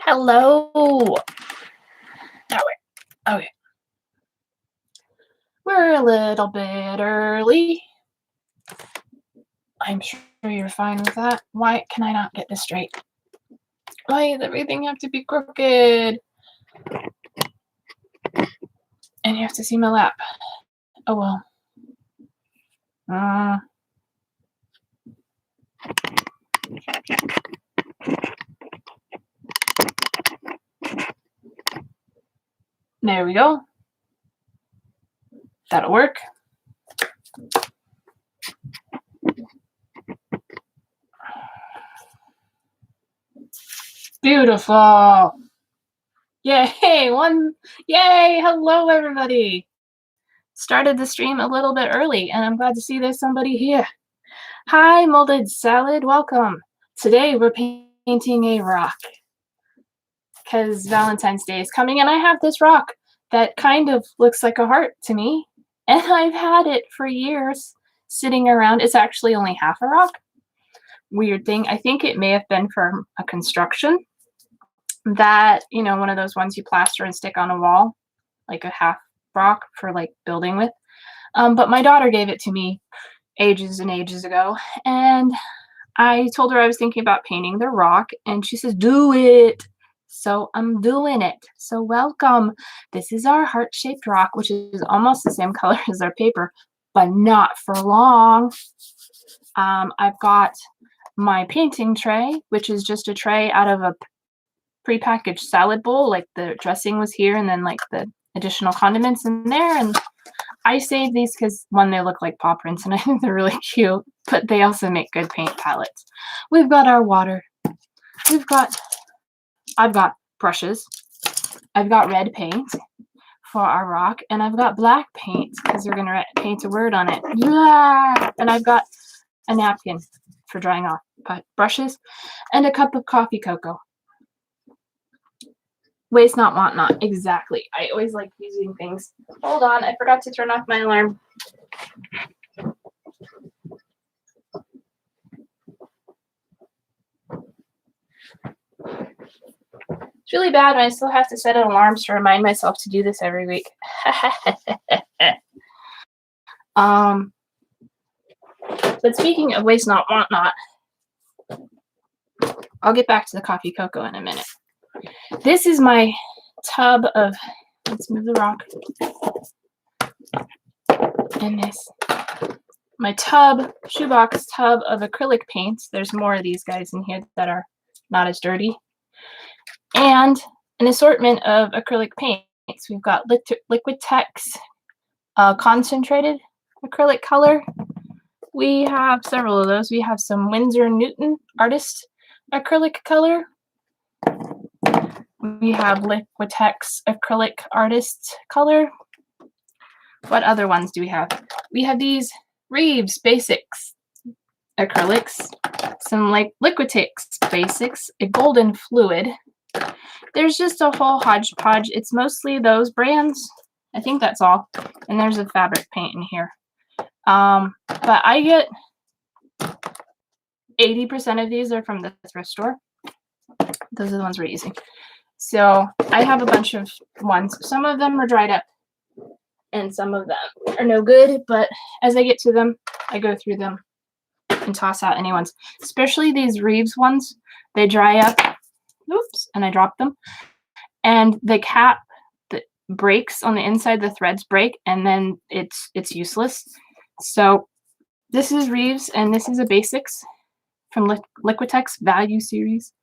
Hello. That way. Okay. We're a little bit early. I'm sure you're fine with that. Why can I not get this straight? Why does everything have to be crooked? And you have to see my lap. Oh well. There we go. That'll work. Beautiful. Yay, yay, hello everybody. Started the stream a little bit early and I'm glad to see there's somebody here. Hi, Molded Salad, welcome. Today we're painting a rock because Valentine's Day is coming and I have this rock that kind of looks like a heart to me and I've had it for years sitting around. It's actually only half a rock. Weird thing. I think it may have been from a construction that, one of those ones you plaster and stick on a wall, like a half rock for like building with. But my daughter gave it to me ages and ages ago, and I told her I was thinking about painting the rock, and she says, do it. So I'm doing it. So welcome. This is our heart-shaped rock, which is almost the same color as our paper, but not for long. I've got my painting tray, which is just a tray out of a prepackaged salad bowl. Like the dressing was here and then like the additional condiments in there. And I saved these because, one, they look like paw prints and I think they're really cute, but they also make good paint palettes. We've got our water. I've got brushes. I've got red paint for our rock, and I've got black paint because we're going to paint a word on it. Yeah! And I've got a napkin for drying off brushes and a cup of coffee cocoa. Waste not, want not. Exactly. I always like using things. Hold on, I forgot to turn off my alarm. It's really bad when I still have to set an alarm to remind myself to do this every week. But speaking of waste not, want not, I'll get back to the coffee cocoa in a minute. This is my tub of, let's move the rock. And this, my shoebox tub of acrylic paints. There's more of these guys in here that are not as dirty. And an assortment of acrylic paints. We've got Liquitex concentrated acrylic color. We have several of those. We have some Winsor Newton artist acrylic color. We have Liquitex acrylic artist color. What other ones do we have? We have these Reeves Basics acrylics, some like Liquitex Basics, a golden fluid. There's just a whole hodgepodge. It's mostly those brands. I think that's all. And there's a fabric paint in here. But I get 80% of these are from the thrift store. Those are the ones we're using. So I have a bunch of ones. Some of them are dried up and some of them are no good, but as I get to them, I go through them and toss out any ones. Especially these Reeves ones. They dry up, oops, and I drop them. And the cap that breaks on the inside, the threads break, and then it's useless. So this is Reeves, and this is a Basics from Liquitex Value Series.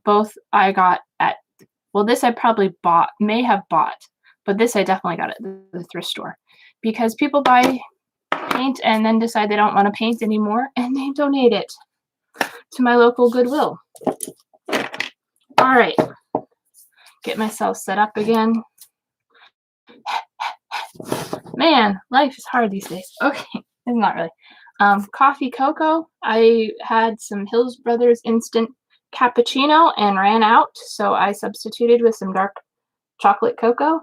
Both I got at, well, this I probably may have bought, but this I definitely got at the thrift store because people buy paint and then decide they don't want to paint anymore and they donate it to my local Goodwill. All right, get myself set up again. Man, life is hard these days. Okay, it's not really. Coffee cocoa. I had some Hills Brothers instant cappuccino and ran out, so I substituted with some dark chocolate cocoa.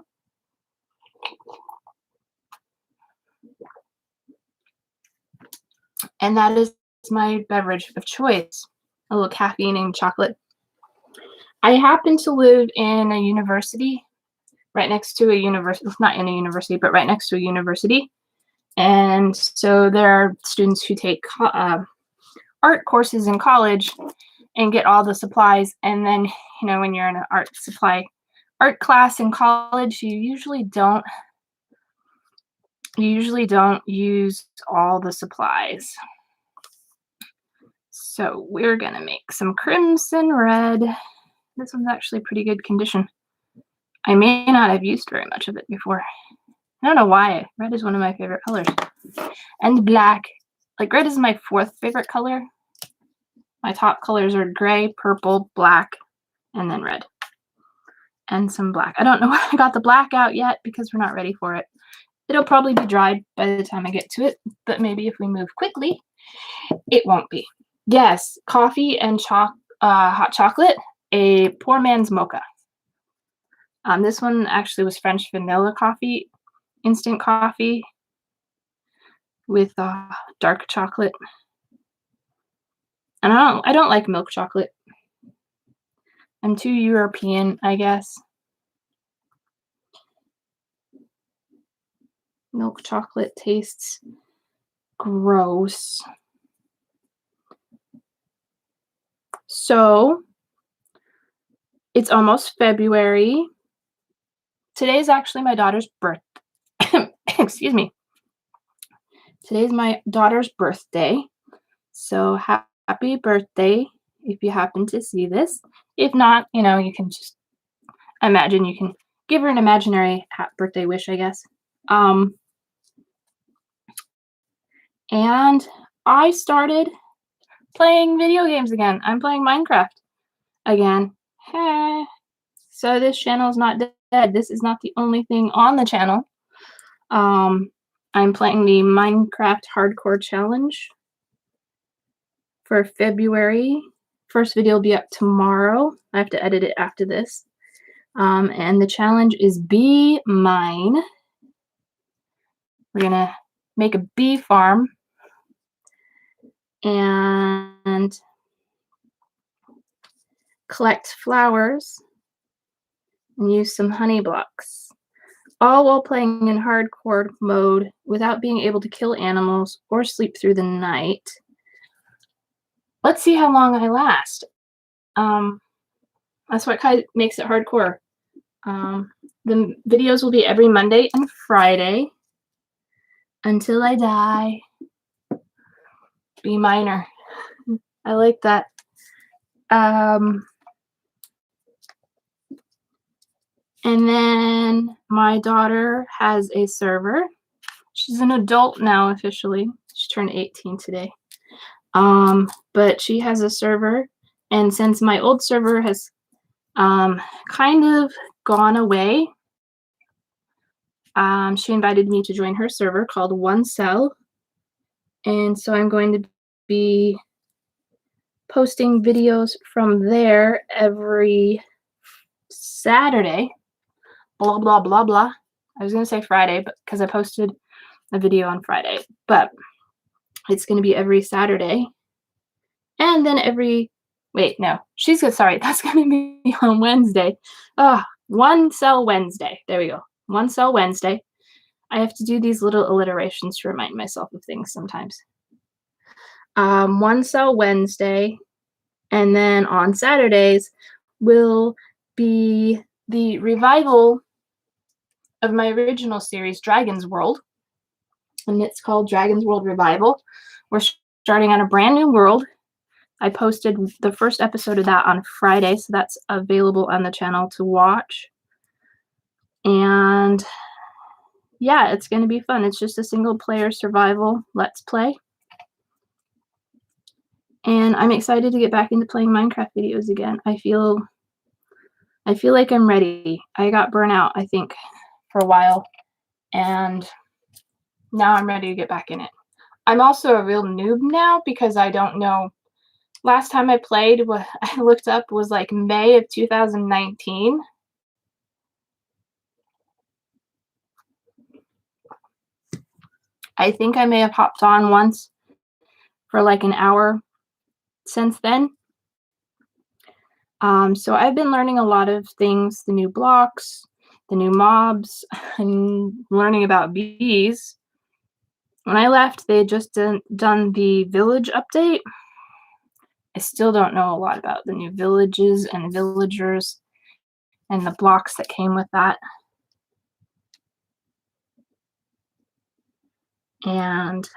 And that is my beverage of choice, a little caffeine and chocolate. I happen to live in a university, right next to a university, not in a university, but right next to a university. And so there are students who take art courses in college and get all the supplies. And then, when you're in an art class in college, you usually don't use all the supplies. So we're gonna make some crimson red. This one's actually pretty good condition. I may not have used very much of it before. I don't know why. Red is one of my favorite colors. And black. Like, red is my fourth favorite color. My top colors are gray, purple, black, and then red. And some black. I don't know why I got the black out yet because we're not ready for it. It'll probably be dried by the time I get to it, but maybe if we move quickly, it won't be. Yes, coffee and hot chocolate, a poor man's mocha. This one actually was French vanilla coffee, instant coffee with dark chocolate. And I don't like milk chocolate. I'm too European, I guess. Milk chocolate tastes gross. So, it's almost February. Today's actually my daughter's birthday. Excuse me. Today's my daughter's birthday. So happy birthday if you happen to see this. If not, you can just imagine, you can give her an imaginary birthday wish, I guess. And I started playing video games again. I'm playing Minecraft again. So this channel is not dead. This is not the only thing on the channel. I'm playing the Minecraft Hardcore Challenge for February. First video will be up tomorrow. I have to edit it after this. And the challenge is Bee Mine. We're gonna make a bee farm and collect flowers and use some honey blocks, all while playing in hardcore mode without being able to kill animals or sleep through the night. Let's see how long I last. That's what kind of makes it hardcore. The videos will be every Monday and Friday until I die. Bee miner. I like that. And then my daughter has a server. She's an adult now officially. She turned 18 today. But she has a server, and since my old server has kind of gone away, she invited me to join her server called One Cell. And so I'm going to be posting videos from there every Saturday. Blah, blah, blah, blah. I was going to say Friday, but because I posted a video on Friday. But it's going to be every Saturday. And then that's going to be on Wednesday. One Cell Wednesday. There we go. One Cell Wednesday. I have to do these little alliterations to remind myself of things sometimes. One Cell Wednesday. And then on Saturdays will be the revival of my original series, Dragon's World. And it's called Dragon's World Revival. We're starting on a brand new world. I posted the first episode of that on Friday, so that's available on the channel to watch. And yeah, it's going to be fun. It's just a single player survival let's play. And I'm excited to get back into playing Minecraft videos again. I feel like I'm ready. I got burnt out, I think, for a while, and now I'm ready to get back in it. I'm also a real noob now because I don't know. Last time I played, what I looked up was like May of 2019. I think I may have hopped on once for like an hour since then. So I've been learning a lot of things, the new blocks, the new mobs, and learning about bees. When I left, they had just done the village update. I still don't know a lot about the new villages and villagers and the blocks that came with that. And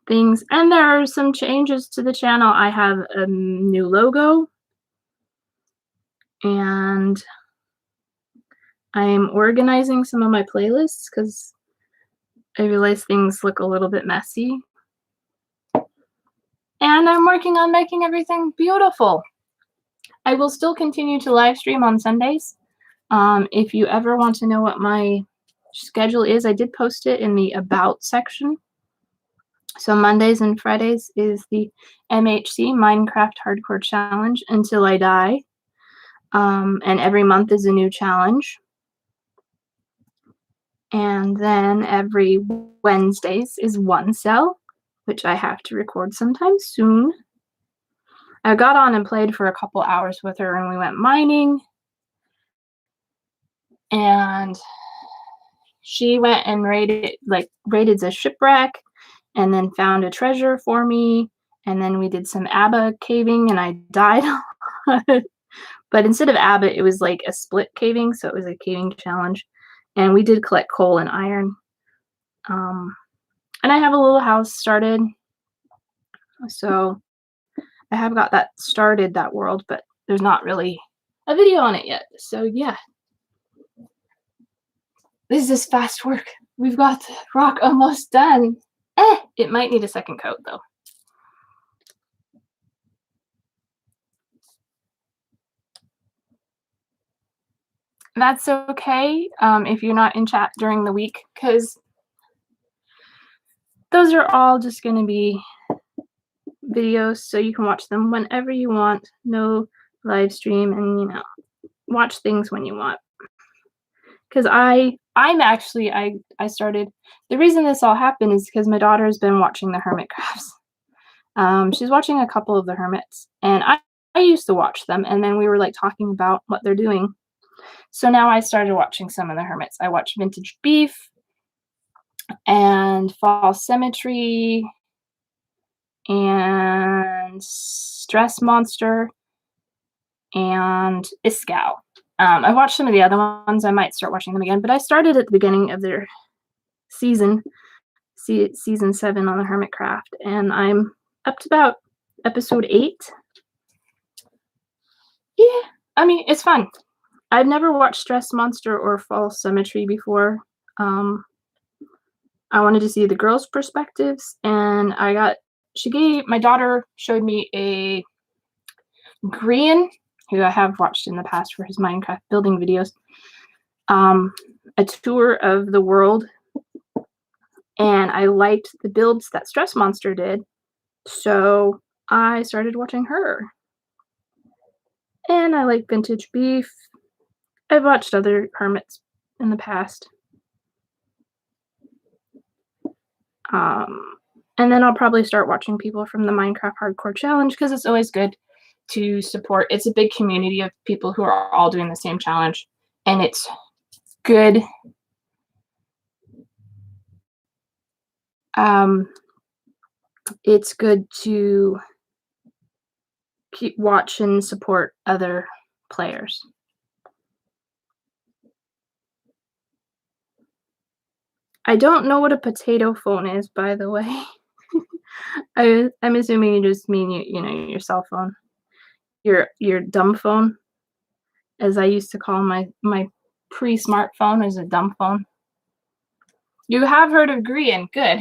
things, and there are some changes to the channel. I have a new logo, and I'm organizing some of my playlists because I realize things look a little bit messy. And I'm working on making everything beautiful. I will still continue to live stream on Sundays. If you ever want to know what my schedule is, I did post it in the About section. So Mondays and Fridays is the MHC, Minecraft Hardcore Challenge, Until I Die. And every month is a new challenge. And then every Wednesdays is One Cell, which I have to record sometime soon. I got on and played for a couple hours with her, and we went mining. And she went and raided the shipwreck, and then found a treasure for me. And then we did some ABBA caving, and I died. But instead of ABBA, it was like a split caving, so it was a caving challenge. And we did collect coal and iron. And I have a little house started. So I have got that started, that world, but there's not really a video on it yet. So yeah. This is fast work. We've got the rock almost done. It might need a second coat though. That's okay if you're not in chat during the week, because those are all just going to be videos, so you can watch them whenever you want. No live stream, and watch things when you want. Because I started, the reason this all happened is because my daughter has been watching the hermit crafts. She's watching a couple of the hermits, and I used to watch them, and then we were like talking about what they're doing. So now I started watching some of the hermits. I watched Vintage Beef and Fall Cemetery and Stress Monster and Iskow. I watched some of the other ones. I might start watching them again, but I started at the beginning of their season 7 on the Hermitcraft, and I'm up to about episode 8. Yeah, I mean, it's fun. I've never watched Stress Monster or Fall Cemetery before. I wanted to see the girls' perspectives, and my daughter showed me a Grian, who I have watched in the past for his Minecraft building videos, a tour of the world, and I liked the builds that Stress Monster did, so I started watching her. And I like Vintage Beef. I've watched other hermits in the past. And then I'll probably start watching people from the Minecraft Hardcore Challenge, because it's always good to support. It's a big community of people who are all doing the same challenge, and it's good. It's good to watch and support other players. I don't know what a potato phone is, by the way. I'm assuming you just mean your cell phone, your dumb phone, as I used to call my pre-smartphone, is a dumb phone. You have heard of Grian, good.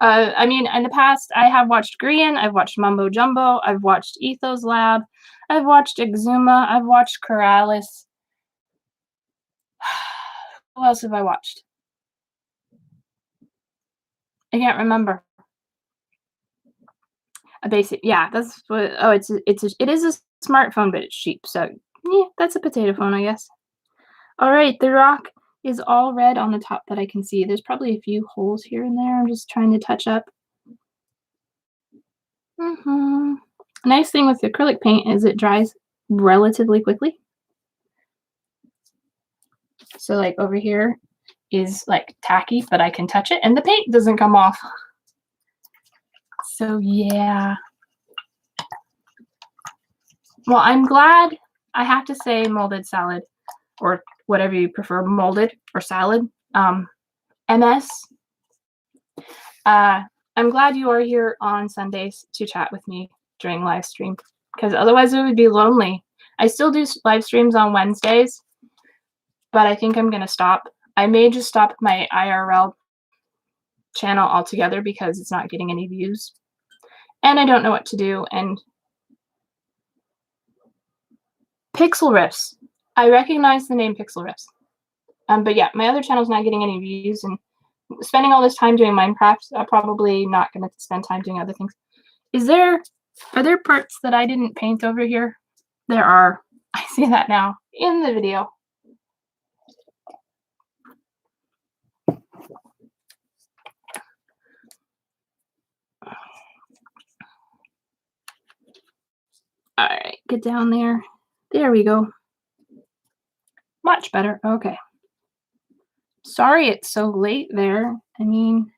I mean, in the past, I have watched Grian, I've watched Mumbo Jumbo, I've watched Ethos Lab, I've watched Exuma, I've watched Corrales. Who else have I watched? I can't remember. A basic, yeah, that's what. Oh, it is a smartphone, but it's cheap, so yeah, that's a potato phone, I guess. All right, the rock is all red on the top that I can see. There's probably a few holes here and there. I'm just trying to touch up. Nice thing with acrylic paint is it dries relatively quickly. So like over here is like tacky, but I can touch it and the paint doesn't come off. So yeah. Well, I'm glad. I have to say molded salad, or whatever you prefer, molded or salad. MS. I'm glad you are here on Sundays to chat with me during live stream, because otherwise it would be lonely. I still do live streams on Wednesdays, but I think I'm going to stop. I may just stop my IRL channel altogether because it's not getting any views. And I don't know what to do. And Pixel Riffs. I recognize the name Pixel Riffs. But yeah, my other channel's not getting any views, and spending all this time doing Minecraft, I'm probably not going to spend time doing other things. Are there parts that I didn't paint over here? There are. I see that now in the video. All right, get down there. There we go. Much better. Okay. Sorry it's so late there. I mean,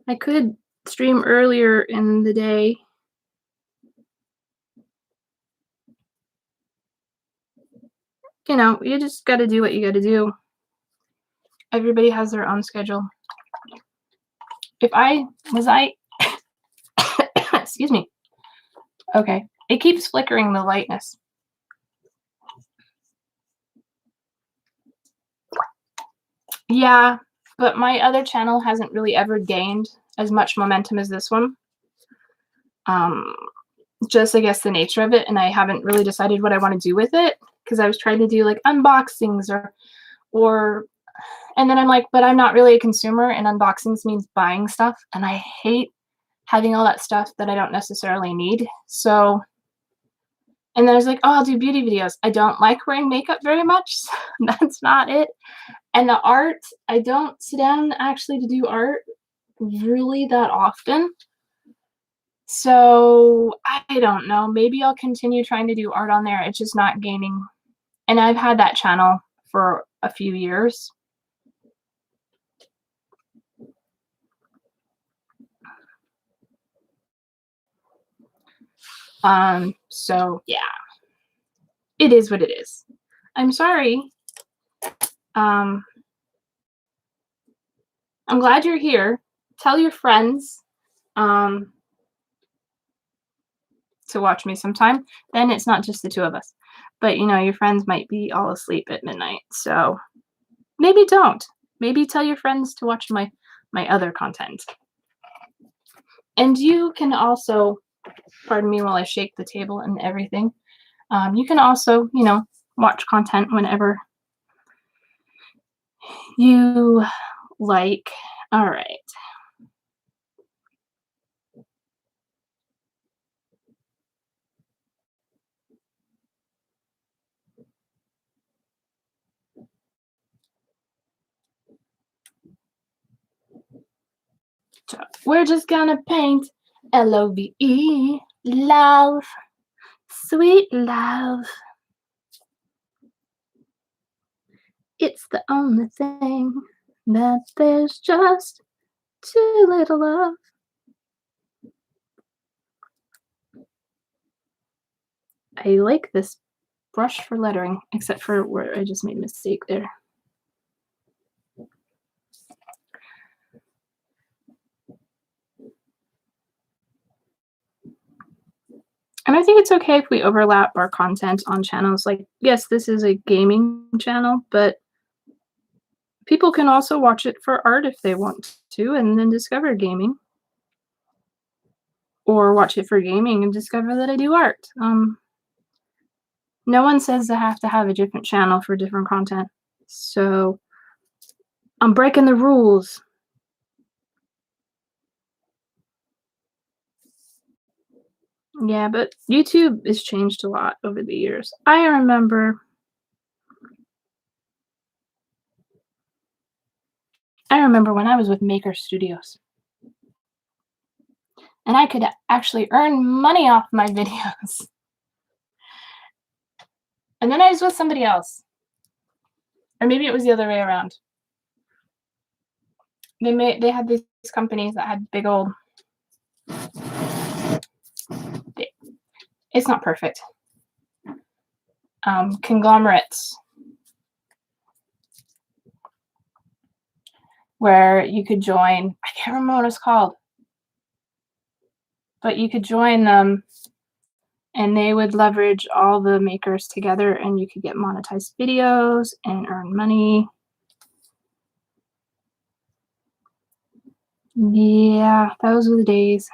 I could stream earlier in the day. You know, you just got to do what you got to do. Everybody has their own schedule. Excuse me. Okay, it keeps flickering the lightness. Yeah, but my other channel hasn't really ever gained as much momentum as this one. Just, I guess, the nature of it, and I haven't really decided what I want to do with it, because I was trying to do like unboxings and then I'm like, but I'm not really a consumer, and unboxings means buying stuff, and I hate having all that stuff that I don't necessarily need. So, and then I was like, oh, I'll do beauty videos. I don't like wearing makeup very much. So that's not it. And the art, I don't sit down actually to do art really that often. So I don't know. Maybe I'll continue trying to do art on there. It's just not gaining. And I've had that channel for a few years. So yeah, it is what it is. I'm sorry. I'm glad you're here. Tell your friends to watch me sometime. Then it's not just the two of us. But, you know, your friends might be all asleep at midnight. So maybe don't. Maybe tell your friends to watch my other content. And you can also, pardon me while I shake the table and everything, you can also, you know, watch content whenever you like. All right. So we're just gonna paint Love, love, sweet love. It's the only thing that there's just too little of. I like this brush for lettering, except for where I just made a mistake there. And I think it's okay if we overlap our content on channels. Like, yes, this is a gaming channel, but people can also watch it for art if they want to, and then discover gaming. Or watch it for gaming and discover that I do art. No one says I have to have a different channel for different content. So I'm breaking the rules. Yeah, but YouTube has changed a lot over the years. I remember I remember when I was with Maker Studios. And I could actually earn money off my videos. And then I was with somebody else. Or maybe it was the other way around. They had these companies that had big old, it's not perfect, conglomerates where you could join. I can't remember what it's called, but you could join them and they would leverage all the makers together and you could get monetized videos and earn money. Yeah, those were the days.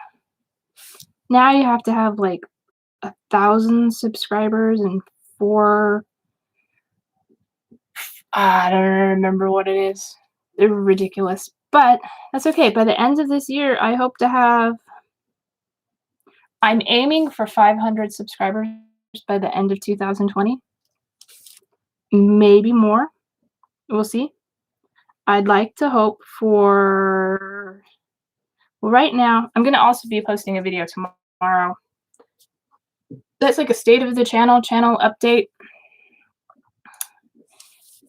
Now you have to have like 1,000 subscribers and I don't remember what it is. They're ridiculous, but that's okay. By the end of this year, I hope to have, I'm aiming for 500 subscribers by the end of 2020. Maybe more. We'll see. I'd like to hope for, well, right now, I'm going to also be posting a video tomorrow. That's like a state of the channel update,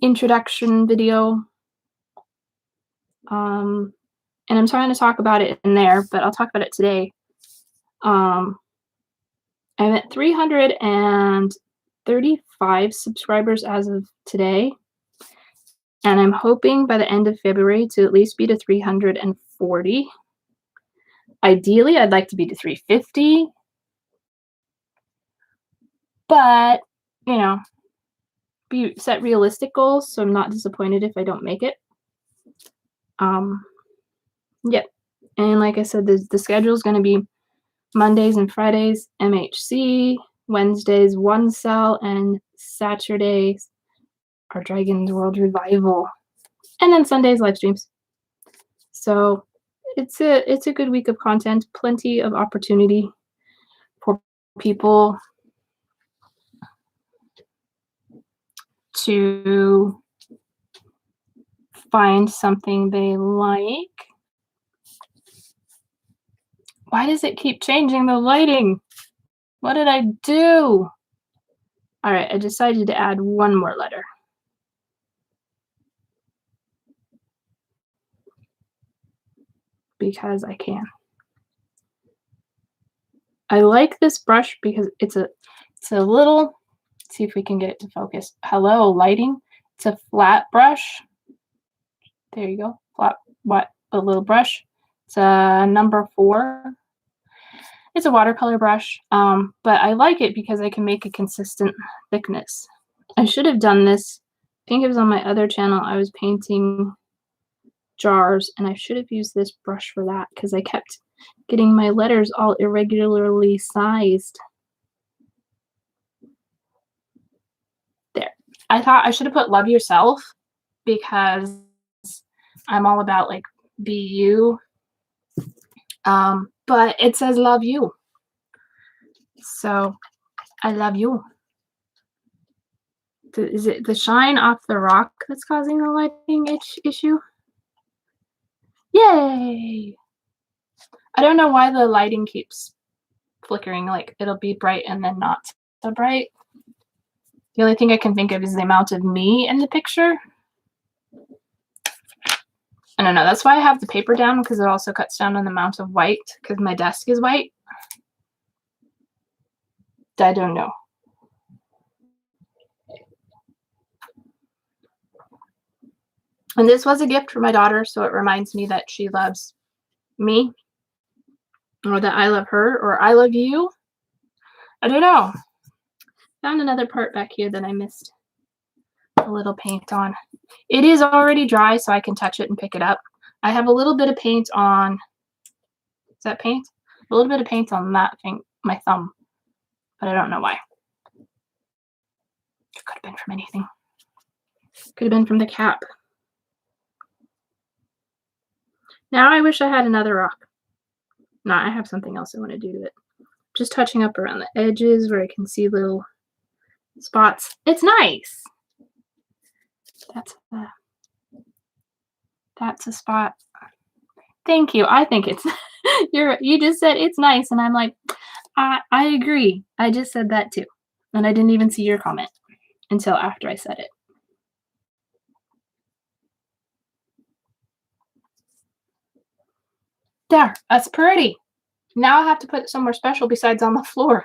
introduction video. And I'm trying to talk about it in there, but I'll talk about it today. I'm at 335 subscribers as of today. And I'm hoping by the end of February to at least be to 340. Ideally, I'd like to be to 350. But, you know, set realistic goals so I'm not disappointed if I don't make it. Yep. And like I said, the schedule is going to be Mondays and Fridays, MHC, Wednesdays, One Cell, and Saturdays are Dragon's World Revival. And then Sundays, live streams. So it's a good week of content, plenty of opportunity for people to find something they like. Why does it keep changing the lighting? What did I do? All right, I decided to add one more letter. Because I can. I like this brush because it's a little, let's see if we can get it to focus. Hello, lighting. It's a flat brush. There you go. Flat, a little brush. It's a number 4. It's a watercolor brush, but I like it because I can make a consistent thickness. I should have done this. I think it was on my other channel. I was painting jars, and I should have used this brush for that because I kept getting my letters all irregularly sized. There. I thought I should have put love yourself because I'm all about like be you. But it says love you. So I love you. Is it the shine off the rock that's causing the lighting issue? Yay! I don't know why the lighting keeps flickering, like it'll be bright and then not so bright. The only thing I can think of is the amount of me in the picture. I don't know, that's why I have the paper down, because it also cuts down on the amount of white, because my desk is white. I don't know. And this was a gift for my daughter, so it reminds me that she loves me, or that I love her, or I love you. I don't know. Found another part back here that I missed a little paint on. It is already dry, so I can touch it and pick it up. I have a little bit of paint on, is that paint? A little bit of paint on that thing, my thumb, but I don't know why. It could have been from anything. Could have been from the cap. Now I wish I had another rock. No, I have something else I want to do to it. Just touching up around the edges where I can see little spots. It's nice. That's That's a spot. Thank you. I think it's you just said it's nice, and I'm like, I agree. I just said that too. And I didn't even see your comment until after I said it. There, that's pretty. Now I have to put it somewhere special besides on the floor,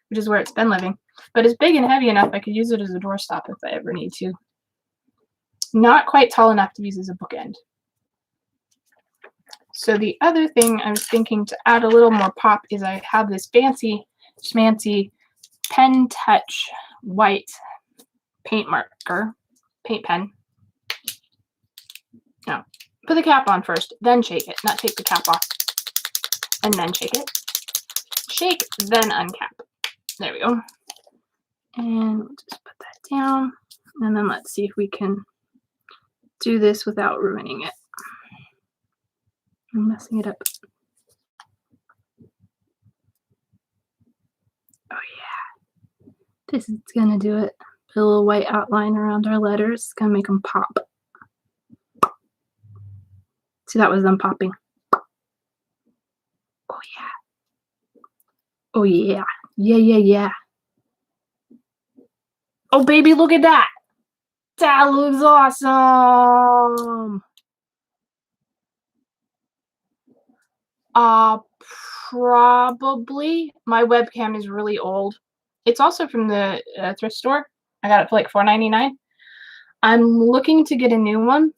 which is where it's been living. But it's big and heavy enough I could use it as a doorstop if I ever need to. Not quite tall enough to use as a bookend. So the other thing I was thinking to add a little more pop is I have this fancy schmancy Pen Touch white paint marker, paint pen. Now, put the cap on first, then shake it. Not take the cap off, and then shake it. Shake, then uncap. There we go. And we'll just put that down. And then let's see if we can do this without ruining it. I'm messing it up. Oh yeah. This is gonna do it. Put a little white outline around our letters. It's gonna make them pop. See, that was them popping. Oh yeah. Oh yeah. Yeah. Oh baby, look at that. That looks awesome. Probably. My webcam is really old. It's also from the thrift store. I got it for like $4.99. I'm looking to get a new one.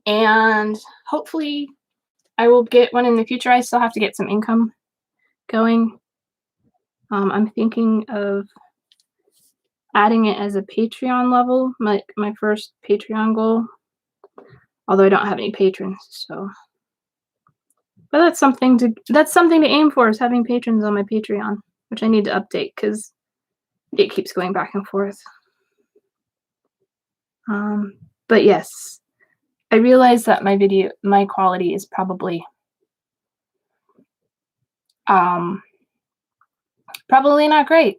And hopefully I will get one in the future. I still have to get some income going. I'm thinking of adding it as a Patreon level, my first Patreon goal. Although I don't have any patrons, so. But that's something to aim for, is having patrons on my Patreon, which I need to update because it keeps going back and forth. But yes, I realize that my quality is probably probably not great.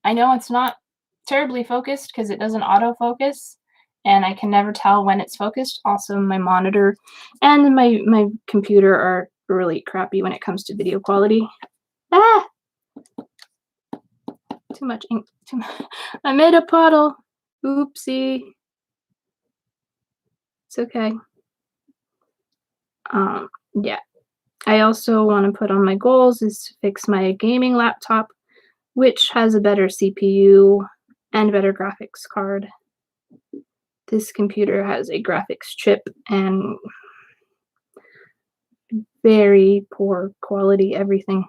I know it's not terribly focused because it doesn't autofocus, and I can never tell when it's focused. Also, my monitor and my computer are really crappy when it comes to video quality. Too much ink. I made a puddle. Oopsie. It's okay. Yeah. I also want to put on my goals is to fix my gaming laptop, which has a better CPU and better graphics card. This computer has a graphics chip and very poor quality everything.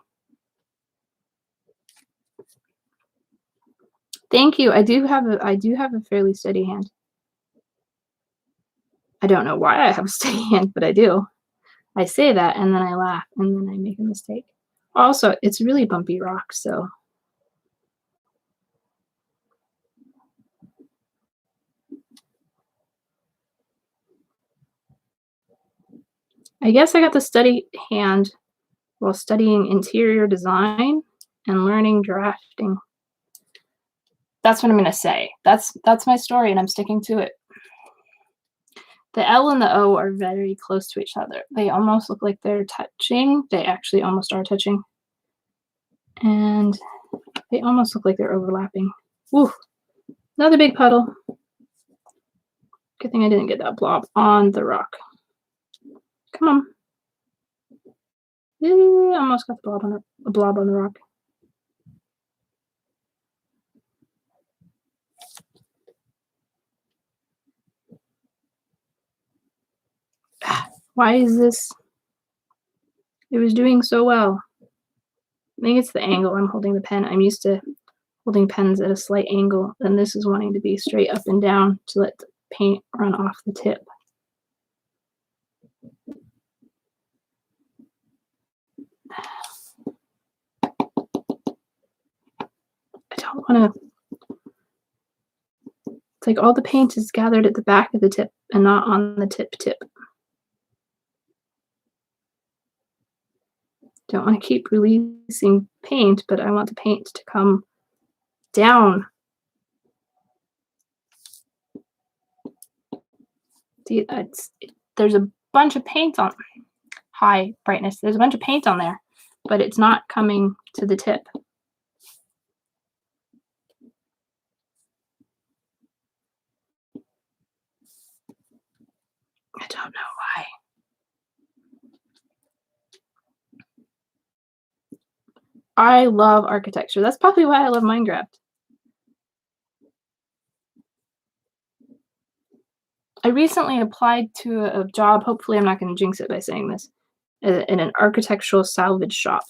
Thank you. I do have a fairly steady hand. I don't know why I have a steady hand, but I do. I say that and then I laugh and then I make a mistake. Also, it's really bumpy rock, so. I guess I got the steady hand while studying interior design and learning drafting. That's what I'm gonna say. That's my story, and I'm sticking to it. The L and the O are very close to each other. They almost look like they're touching. They actually almost are touching. And they almost look like they're overlapping. Woo! Another big puddle. Good thing I didn't get that blob on the rock. Come on. Yeah, almost got the blob on the rock. Why is this? It was doing so well. I think it's the angle I'm holding the pen. I'm used to holding pens at a slight angle, and this is wanting to be straight up and down to let the paint run off the tip. I don't want to. It's like all the paint is gathered at the back of the tip and not on the tip. Don't want to keep releasing paint, but I want the paint to come down. See, there's a bunch of paint on high brightness. There's a bunch of paint on there, but it's not coming to the tip. I don't know why. I love architecture. That's probably why I love Minecraft. I recently applied to a job, hopefully I'm not going to jinx it by saying this, in an architectural salvage shop,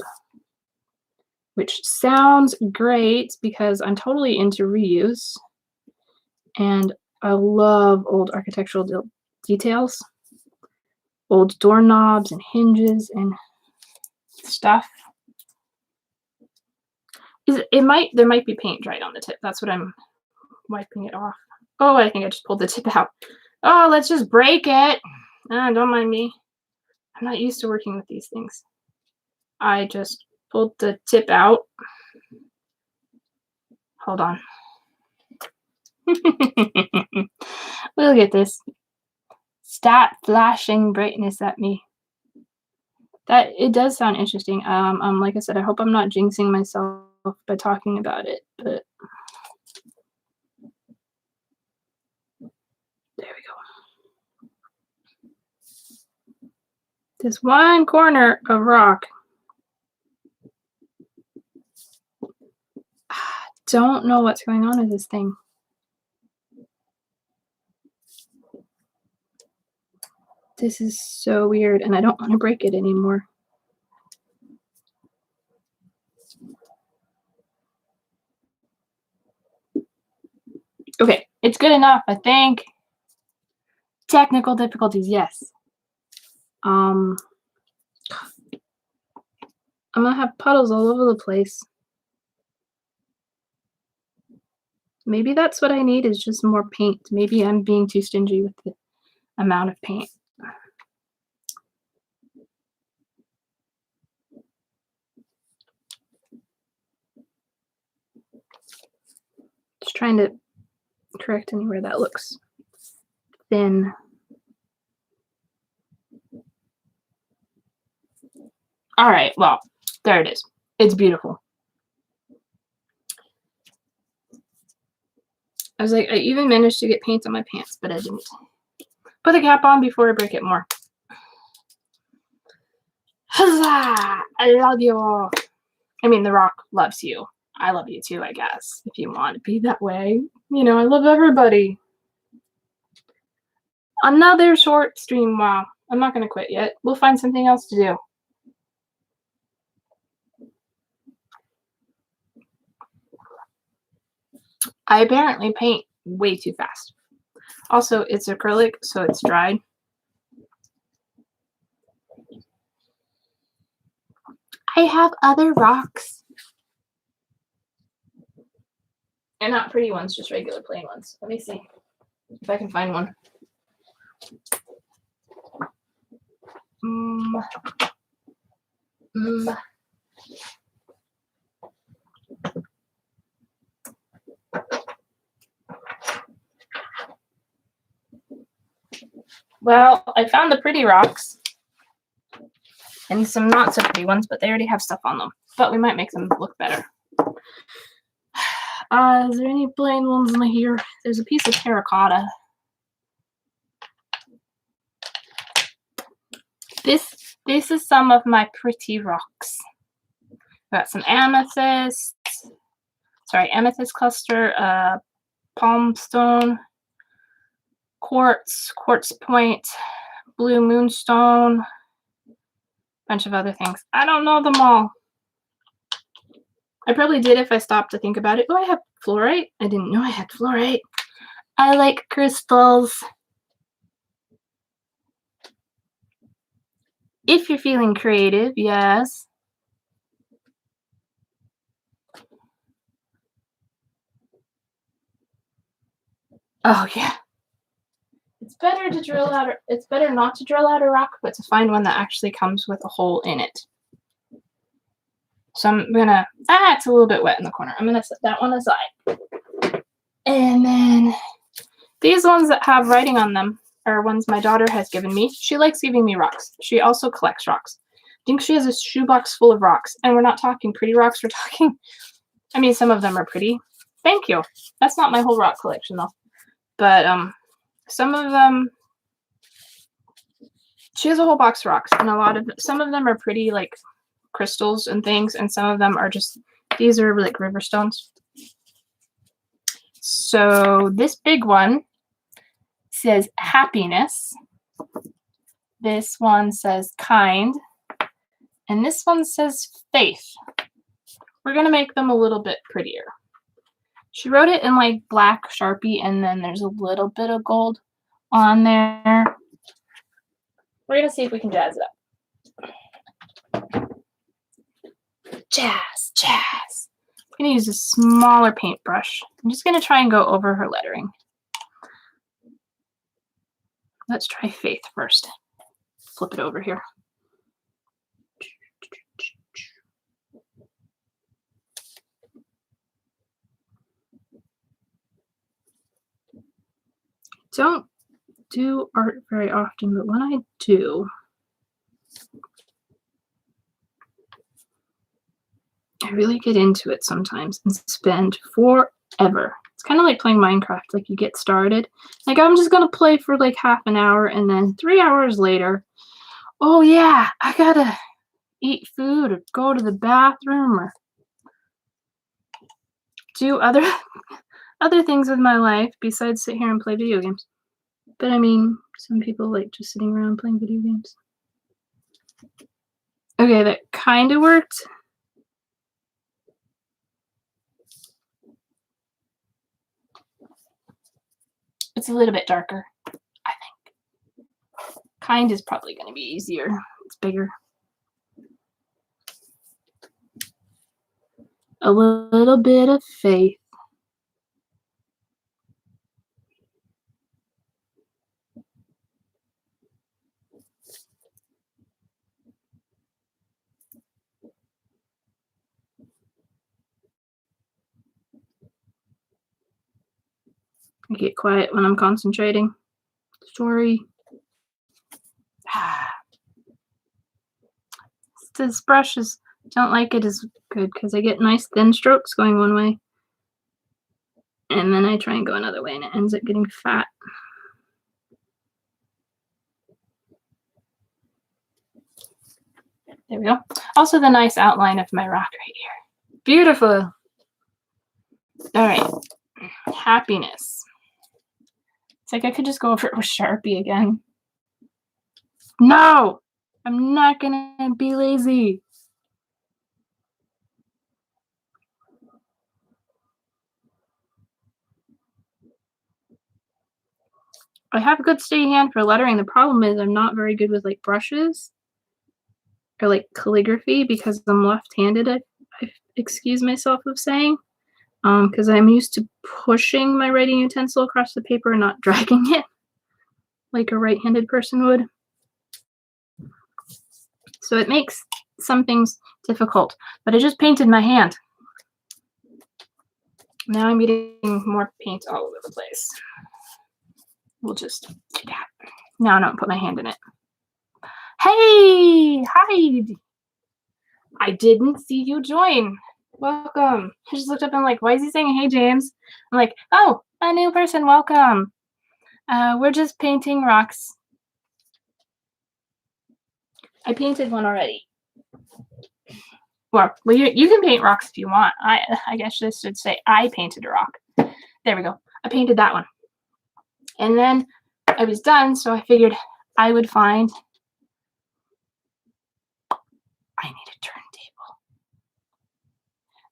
which sounds great because I'm totally into reuse, and I love old architectural details, old doorknobs and hinges and stuff. There might be paint dried on the tip. That's what I'm wiping it off. Oh, I think I just pulled the tip out. Oh, let's just break it. Don't mind me. I'm not used to working with these things. I just pulled the tip out. Hold on. We'll get this. Stop flashing brightness at me. It does sound interesting. Like I said, I hope I'm not jinxing myself by talking about it, but there we go. This one corner of rock. Don't know what's going on with this thing. This is so weird, and I don't want to break it anymore. Okay, it's good enough, I think. Technical difficulties, yes. I'm gonna have puddles all over the place. Maybe that's what I need, is just more paint. Maybe I'm being too stingy with the amount of paint. Just trying to correct anywhere that looks thin. All right, well, there it is. It's beautiful. I was like, I even managed to get paint on my pants, but I didn't. Put the cap on before I break it more. Huzzah! I love you all. I mean, the rock loves you. I love you too, I guess, if you want to be that way. You know, I love everybody. Another short stream. Wow. I'm not going to quit yet. We'll find something else to do. I apparently paint way too fast. Also, it's acrylic, so it's dried. I have other rocks. And not pretty ones, just regular plain ones. Let me see if I can find one. Well, I found the pretty rocks and some not so pretty ones, but they already have stuff on them. But we might make them look better. Is there any plain ones in here? There's a piece of terracotta. This is some of my pretty rocks. Got some amethyst. Sorry, amethyst cluster, palm stone, quartz point, blue moonstone, bunch of other things. I don't know them all. I probably did if I stopped to think about it. Oh, I have fluorite. I didn't know I had fluorite. I like crystals. If you're feeling creative, yes. Oh, yeah. It's better to drill out, it's better not to drill out a rock, but to find one that actually comes with a hole in it. So I'm gonna, it's a little bit wet in the corner. I'm gonna set that one aside. And then these ones that have writing on them are ones my daughter has given me. She likes giving me rocks. She also collects rocks. I think she has a shoebox full of rocks. And we're not talking pretty rocks. We're talking, I mean, some of them are pretty. Thank you. That's not my whole rock collection, though. But some of them, she has a whole box of rocks. And some of them are pretty, like, crystals and things. And some of them are just, these are, like, river stones. So this big one says happiness. This one says kind. And this one says faith. We're going to make them a little bit prettier. She wrote it in like black Sharpie, and then there's a little bit of gold on there. We're going to see if we can jazz it up. Jazz, jazz. I'm going to use a smaller paintbrush. I'm just going to try and go over her lettering. Let's try faith first. Flip it over here. Don't do art very often, but when I do, I really get into it sometimes and spend forever. It's kind of like playing Minecraft. Like, you get started, like, I'm just gonna play for like half an hour, and then 3 hours later, oh yeah, I gotta eat food or go to the bathroom or do other things with my life besides sit here and play video games. But I mean, some people like just sitting around playing video games. Okay, that kind of worked. It's a little bit darker, I think. Kind is probably going to be easier. It's bigger. A little bit of faith. I get quiet when I'm concentrating. Sorry. This brush don't like it as good because I get nice thin strokes going one way. And then I try and go another way and it ends up getting fat. There we go. Also the nice outline of my rock right here. Beautiful. All right. Happiness. It's like I could just go over it with Sharpie again. No! I'm not gonna be lazy. I have a good steady hand for lettering. The problem is I'm not very good with like brushes or like calligraphy because I'm left-handed, I excuse myself of saying. Because I'm used to pushing my writing utensil across the paper and not dragging it like a right-handed person would. So it makes some things difficult, but I just painted my hand. Now I'm getting more paint all over the place. We'll just do that. Now I don't put my hand in it. Hey, hi. I didn't see you join. Welcome. I just looked up and I'm like, why is he saying, hey, James? I'm like, oh, a new person, welcome. We're just painting rocks. I painted one already. Well, you can paint rocks if you want. I guess this should say I painted a rock. There we go. I painted that one. And then I was done, so I figured I would find, I need a turntable.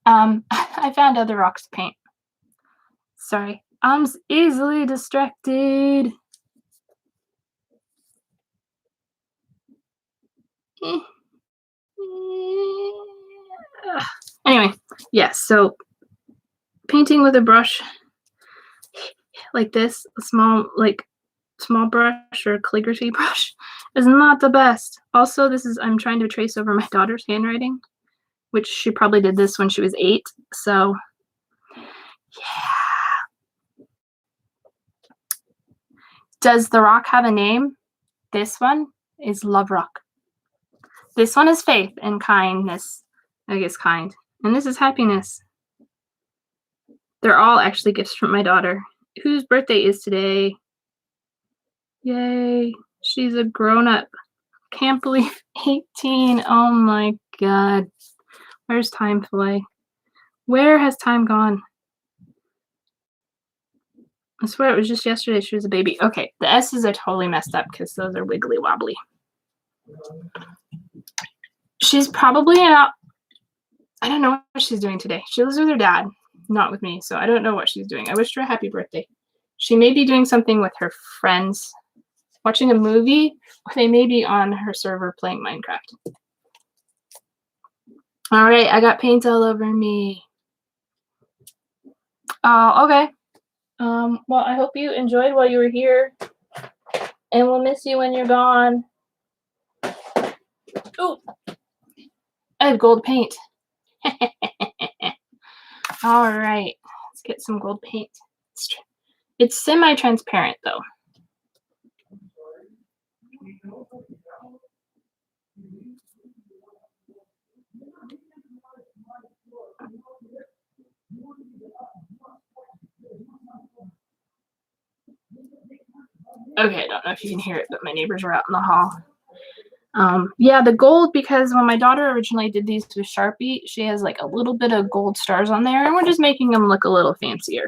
I found other rocks to paint. Sorry, I'm easily distracted. Anyway, yes, so painting with a brush like this, a small brush or calligraphy brush is not the best. Also, I'm trying to trace over my daughter's handwriting, which she probably did this when she was 8. So, yeah. Does the rock have a name? This one is Love Rock. This one is Faith and kindness. I guess kind. And this is happiness. They're all actually gifts from my daughter, whose birthday is today. Yay. She's a grown-up. Can't believe 18. Oh my god. Where's time fly? Where has time gone? I swear it was just yesterday she was a baby. Okay, the S's are totally messed up because those are wiggly wobbly. She's probably out. I don't know what she's doing today. She lives with her dad, not with me, so I don't know what she's doing. I wished her a happy birthday. She may be doing something with her friends, watching a movie, or they may be on her server playing Minecraft. All right, I got paint all over me. Okay. Well, I hope you enjoyed while you were here, and we'll miss you when you're gone. Ooh, I have gold paint. All right, let's get some gold paint. It's semi-transparent though. Okay, I don't know if you can hear it, but my neighbors are out in the hall. Yeah, the gold, because when my daughter originally did these with Sharpie, she has like a little bit of gold stars on there, and we're just making them look a little fancier.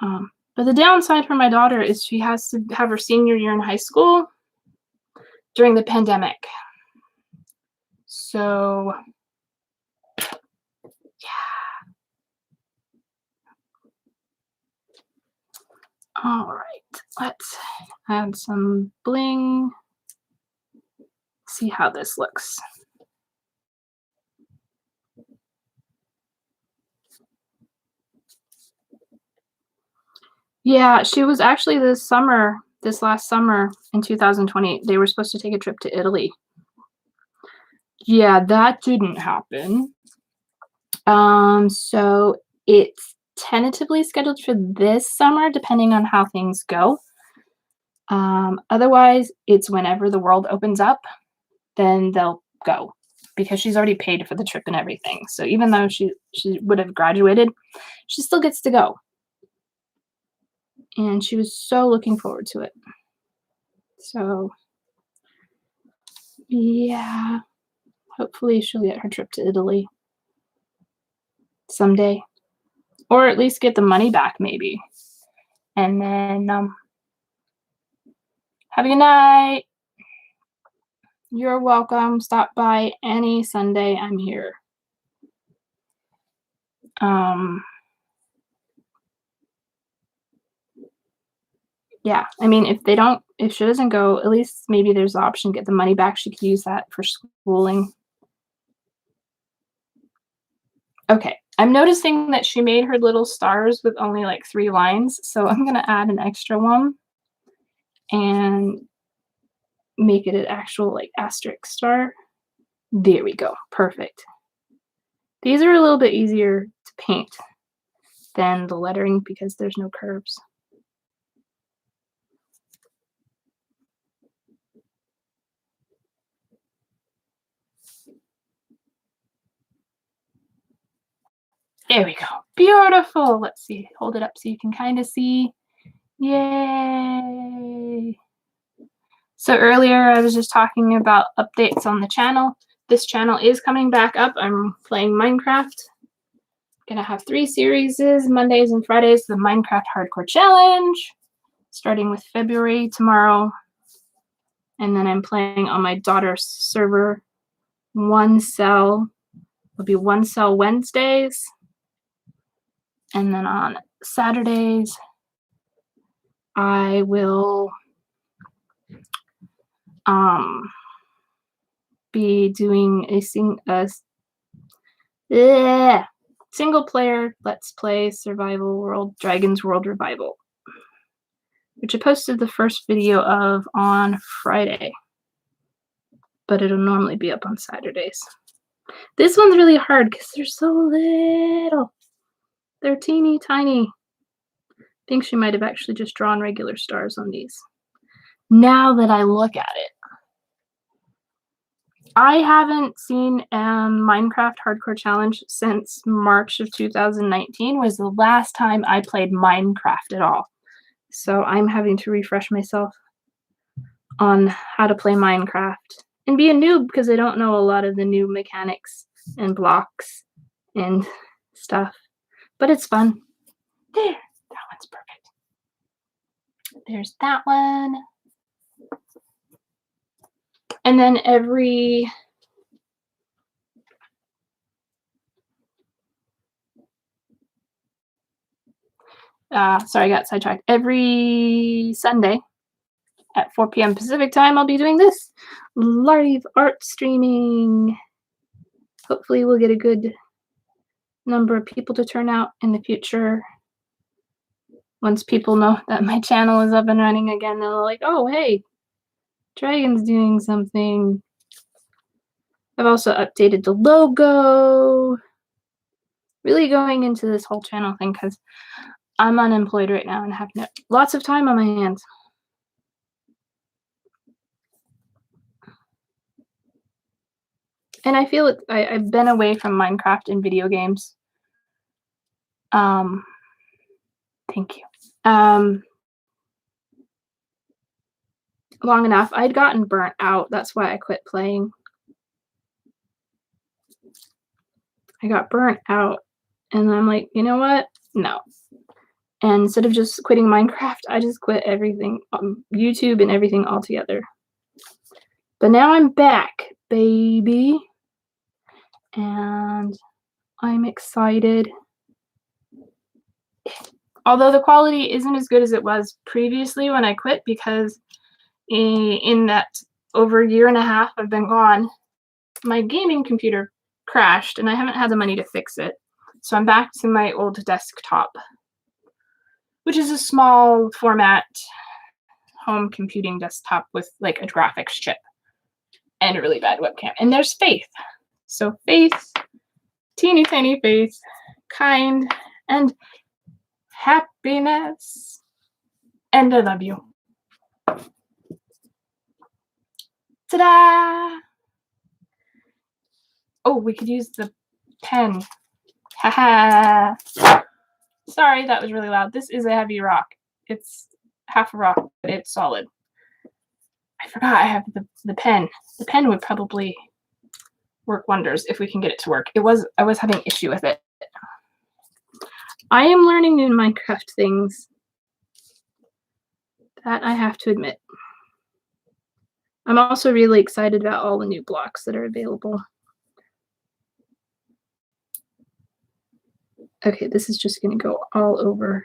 But the downside for my daughter is she has to have her senior year in high school during the pandemic. So, yeah. All right, let's add some bling. See how this looks. Yeah, she was actually this last summer in 2020, they were supposed to take a trip to Italy. Yeah, that didn't happen. So it's tentatively scheduled for this summer, depending on how things go. Otherwise, it's whenever the world opens up, then they'll go, because she's already paid for the trip and everything. So even though she would have graduated, she still gets to go. And she was so looking forward to it. So, yeah, hopefully she'll get her trip to Italy someday, or at least get the money back maybe. And then have a good night. You're welcome. Stop by any Sunday. I'm here. Yeah, I mean, if she doesn't go, at least maybe there's the option to get the money back. She could use that for schooling. Okay, I'm noticing that she made her little stars with only like 3 lines, so I'm gonna add an extra one and make it an actual like asterisk star. There we go, perfect. These are a little bit easier to paint than the lettering because there's no curves. There we go. Beautiful. Let's see. Hold it up so you can kind of see. Yay. So earlier I was just talking about updates on the channel. This channel is coming back up. I'm playing Minecraft. Gonna have 3 series, Mondays and Fridays, the Minecraft Hardcore Challenge, starting with February tomorrow. And then I'm playing on my daughter's server, One Cell. It'll be One Cell Wednesdays. And then on Saturdays, I will be doing a single player Let's Play Survival World, Dragon's World Revival, which I posted the first video of on Friday, but it'll normally be up on Saturdays. This one's really hard because they're so little. They're teeny tiny. I think she might have actually just drawn regular stars on these. Now that I look at it. I haven't seen Minecraft Hardcore Challenge since March of 2019 was the last time I played Minecraft at all. So I'm having to refresh myself on how to play Minecraft and be a noob because I don't know a lot of the new mechanics and blocks and stuff. But it's fun. There, that one's perfect. There's that one. And then sorry, I got sidetracked. Every Sunday at 4 p.m. Pacific time, I'll be doing this live art streaming. Hopefully we'll get a good number of people to turn out in the future. Once people know that my channel is up and running again, they're like, oh, hey, Dragon's doing something. I've also updated the logo. Really going into this whole channel thing because I'm unemployed right now and have lots of time on my hands. And I feel it. I've been away from Minecraft and video games. Thank you. Long enough. I'd gotten burnt out. That's why I quit playing. I got burnt out. And I'm like, you know what? No. And instead of just quitting Minecraft, I just quit everything, YouTube and everything altogether. But now I'm back, baby. And I'm excited. Although the quality isn't as good as it was previously when I quit, because in that over a year and a half I've been gone, my gaming computer crashed and I haven't had the money to fix it. So I'm back to my old desktop, which is a small format home computing desktop with like a graphics chip and a really bad webcam. And there's Faith. So Faith, teeny tiny Faith, kind and happiness. And I love you. Ta-da! Oh, we could use the pen. Haha. Sorry, that was really loud. This is a heavy rock. It's half a rock, but it's solid. I forgot I have the pen. The pen would probably work wonders if we can get it to work. I was having issue with it. I am learning new Minecraft things. That I have to admit. I'm also really excited about all the new blocks that are available. Okay, this is just going to go all over.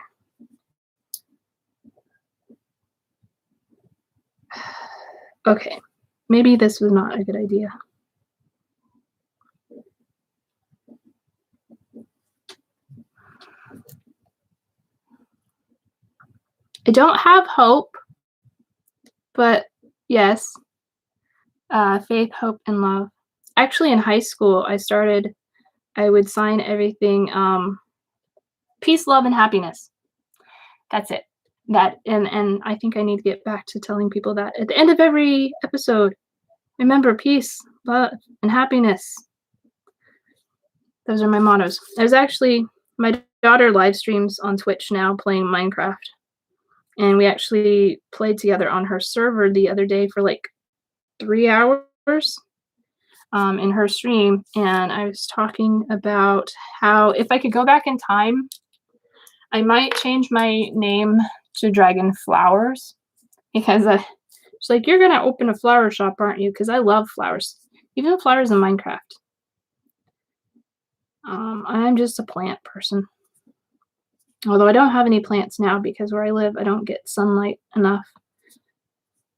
Okay, maybe this was not a good idea. I don't have hope, but yes, faith, hope, and love. Actually, in high school, I would sign everything, peace, love, and happiness. That's it. And I think I need to get back to telling people that at the end of every episode. Remember, peace, love, and happiness. Those are my mottos. There's actually, my daughter live streams on Twitch now playing Minecraft. And we actually played together on her server the other day for like 3 hours in her stream. And I was talking about how if I could go back in time, I might change my name to DragnFeathers, because she's like, you're going to open a flower shop, aren't you? Because I love flowers, even flowers in Minecraft. I'm just a plant person. Although I don't have any plants now because where I live, I don't get sunlight enough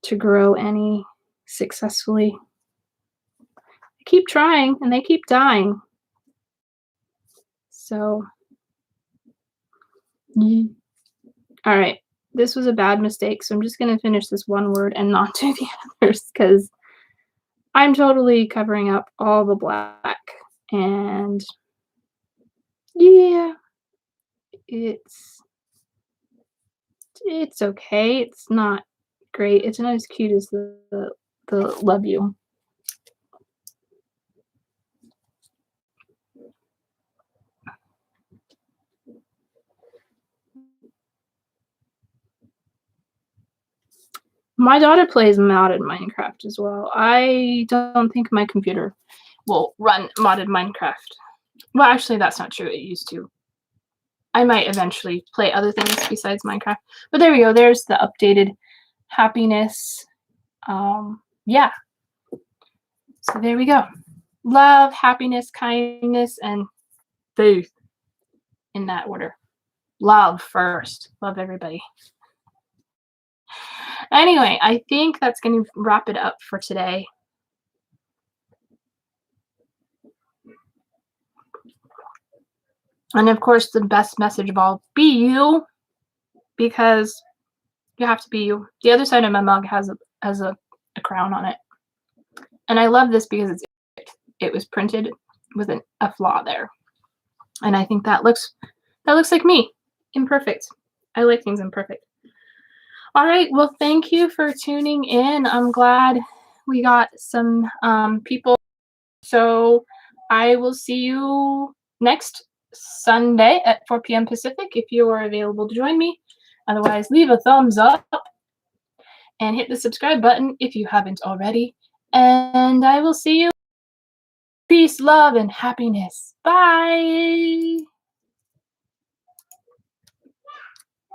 to grow any successfully. I keep trying and they keep dying. So, yeah. All right. This was a bad mistake, so I'm just going to finish this one word and not do the others because I'm totally covering up all the black. And yeah. It's it's okay. It's not great. It's not as cute as the love you. My daughter plays modded Minecraft as well. I don't think my computer will run modded Minecraft. Well, actually, that's not true. It used to. I might eventually play other things besides Minecraft. But there we go. There's the updated happiness. Yeah. So there we go. Love, happiness, kindness, and faith in that order. Love first. Love everybody. Anyway, I think that's going to wrap it up for today. And of course, the best message of all, be you, because you have to be you. The other side of my mug has a crown on it. And I love this because it was printed with a flaw there. And I think that looks like me. Imperfect. I like things imperfect. All right. Well, thank you for tuning in. I'm glad we got some people. So I will see you next Sunday at 4 p.m. Pacific if you are available to join me. Otherwise, leave a thumbs up and hit the subscribe button if you haven't already. And I will see you. Peace, love, and happiness. Bye.